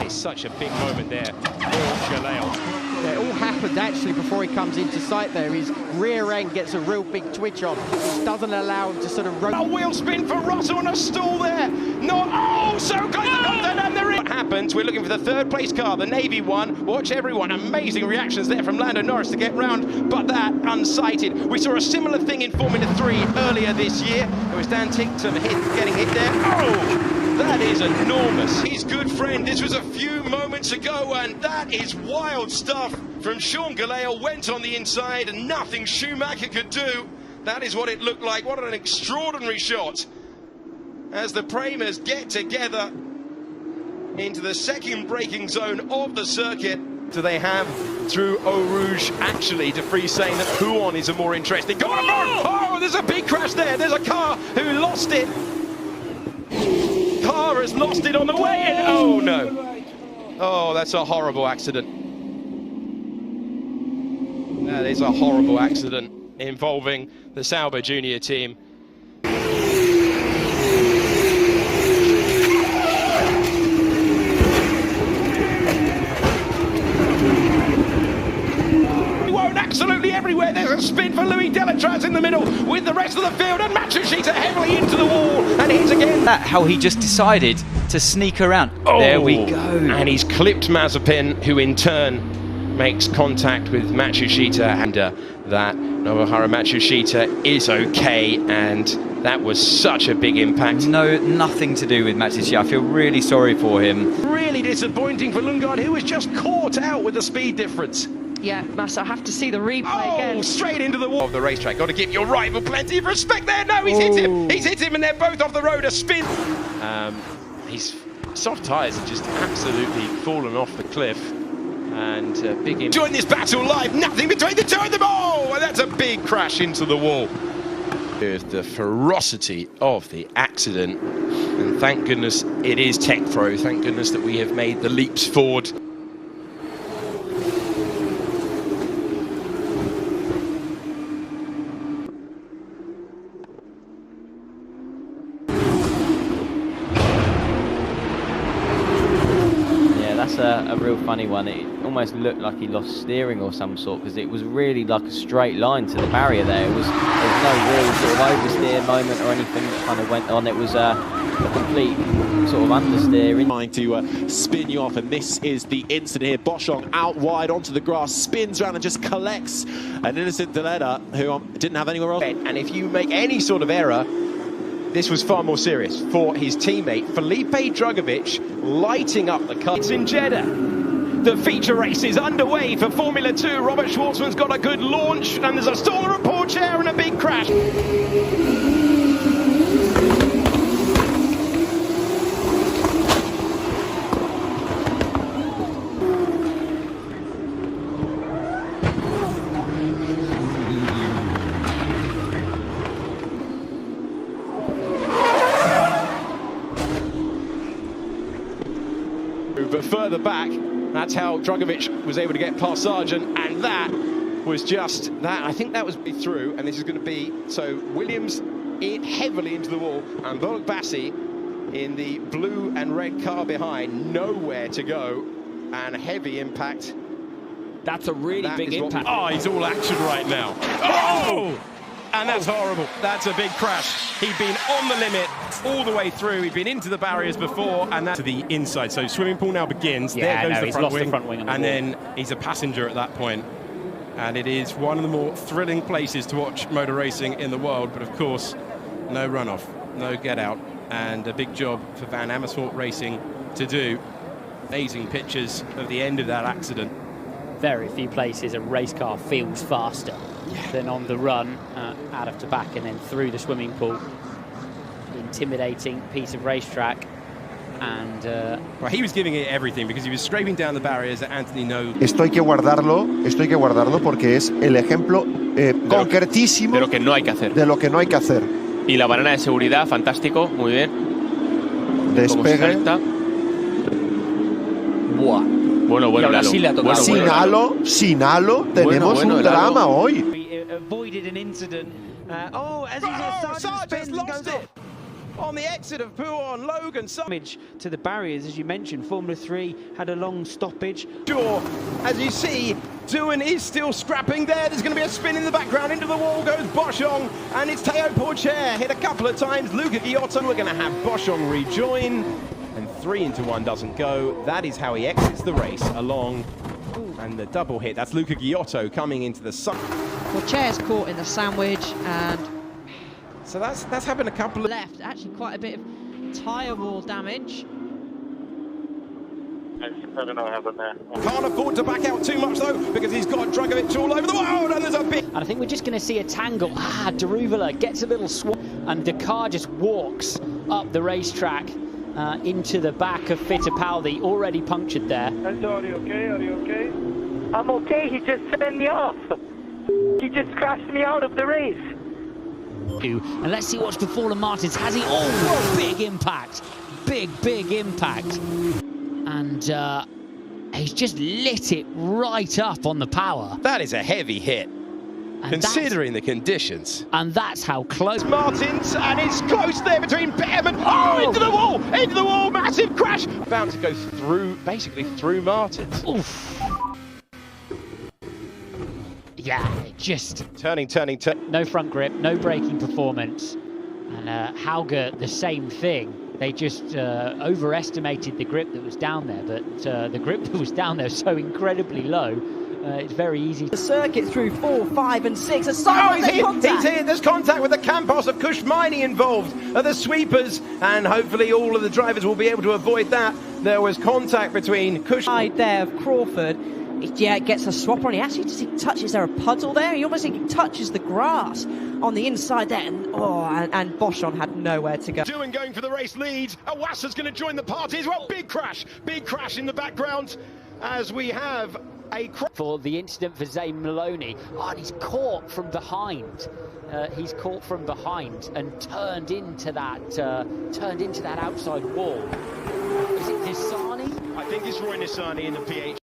That is such a big moment there for Gallara. It all happened actually before he comes into sight there. His rear end gets a real big twitch on, which doesn't allow him to sort of rotate. A wheel spin for Russell on a stall there. Oh, so close to contact, and there is. What happens? We're looking for the third place car, the Navy one. Watch everyone. Amazing reactions there from Lando Norris to get round, but that unsighted. We saw a similar thing in Formula 3 earlier this year. It was Dan Tincton getting hit there. Oh! That is enormous. His good friend, this was a few moments ago, and that is wild stuff from Sean Gallara. Went on the inside, and nothing Schumacher could do. That is what it looked like. What an extraordinary shot as the Premers get together into the second braking zone of the circuit. Do they have through Eau Rouge actually to free saying that Huon is a more interesting? Go on, oh, there's a big crash there. There's a car who lost it. Car has lost it on the way in. Oh no. Oh, that's a horrible accident. That is a horrible accident involving the Sauber Junior team. Absolutely everywhere. There's a spin for Louis Delatraz in the middle with the rest of the field, and Matsushita heavily into the wall, and he's again. That how he just decided to sneak around. Oh, there we go. And he's clipped Mazepin, who in turn makes contact with Matsushita, and that Nobuharu Matsushita is okay, and that was such a big impact. No, nothing to do with Matsushita. I feel really sorry for him. Really disappointing for Lundgaard, who was just caught out with the speed difference. Yeah, Massa, I have to see the replay again. Straight into the wall of the racetrack. Got to give your rival plenty of respect there. No, he's hit him. He's hit him, and they're both off the road. A spin. His soft tyres have just absolutely fallen off the cliff. And big. Join this battle live. Nothing between the two of them. Oh, and that's a big crash into the wall. Here's the ferocity of the accident, and thank goodness it is Tech Pro. Thank goodness that we have made the leaps forward. That's a real funny one. It almost looked like he lost steering or some sort, because it was really like a straight line to the barrier there. There was no real sort of oversteer moment or anything that kind of went on. It was a complete sort of understeering. Trying to spin you off, and this is the incident here. Boschong out wide onto the grass, spins around and just collects an innocent Dallara who didn't have anywhere else. And if you make any sort of error, this was far more serious for his teammate Felipe Drugovich, lighting up the car. It's in Jeddah. The feature race is underway for Formula 2. Robert Schwartzman's got a good launch, and there's a stall of a poor chair and a big crash. But further back, that's how Drugovich was able to get past Sargent, and that was just that. I think that was through, and this is going to be so Williams heavily into the wall, and Volk Bassi in the blue and red car behind, nowhere to go, and heavy impact. That's a really big impact. Oh, he's all action right now. Oh! And that's horrible. That's a big crash. He'd been on the limit all the way through. He'd been into the barriers before, and that's to the inside. So swimming pool now begins. Yeah, there goes the front wing, and then he's a passenger at that point. And it is one of the more thrilling places to watch motor racing in the world. But of course, no runoff, no get out, and a big job for Van Amersfoort Racing to do. Amazing pictures of the end of that accident. Very few places a race car feels faster than on the run out of to back and then through the swimming pool. Intimidating piece of racetrack, and well, he was giving it everything because he was scraping down the barriers that Anthony knows. Esto hay que guardarlo porque es el ejemplo concretísimo de lo que no hay que hacer. De lo que no hay que hacer. Y la banana de seguridad, fantástico, muy bien. Despegue. Buah. Bueno, sin halo, tenemos un drama hoy. Avoided an incident. As he Sargent spins and goes off. on the exit of Pouon. Logan damage to the barriers, as you mentioned. Formula 3 had a long stoppage. Sure, as you see, Doohan is still scrapping there. There's going to be a spin in the background. Into the wall goes Boschong, and it's Teo Pourchaire. Hit a couple of times. Luca Giotto. We're going to have Boschong rejoin, and 3 into 1 doesn't go. That is how he exits the race along. And the double hit. That's Luca Giotto coming into the sun. Pourchaire's caught in the sandwich, and so that's happened a couple of left. Actually, quite a bit of tyre wall damage. Can't afford to back out too much though, because he's got Dragovic all over the world, and there's a bit. And I think we're just going to see a tangle. Daruvala gets a little swap, and the car just walks up the racetrack into the back of Fittipaldi, already punctured there. Are you okay? Are you okay? I'm okay. He just sent me off. He just crashed me out of the race. And let's see what's befallen Martins. Has he? Oh, big impact. Big impact. And he's just lit it right up on the power. That is a heavy hit, considering the conditions. And that's how close. Martins, and it's close there between Behrman. Oh, into the wall, massive crash. Bound to go through, basically through Martins. Oof. Yeah, just turning. No front grip, no braking performance. And Hauger, the same thing. They just overestimated the grip that was down there, but the grip that was down there was so incredibly low. It's very easy. The circuit through 4, 5 and 6. He's here. There's contact with the Campos of Kushmaini involved. The sweepers, and hopefully all of the drivers will be able to avoid that. There was contact between Side there of Crawford. Yeah, it gets a swap on. He actually touches. There a puddle there? He almost touches the grass on the inside there. And Boschong had nowhere to go. Doohan going for the race lead. Awassa's going to join the party as well. Big crash in the background as we have a crash. For the incident for Zane Maloney. Oh, and he's caught from behind. He's caught from behind and turned into that outside wall. Is it Nissani? I think it's Roy Nissani in the PH.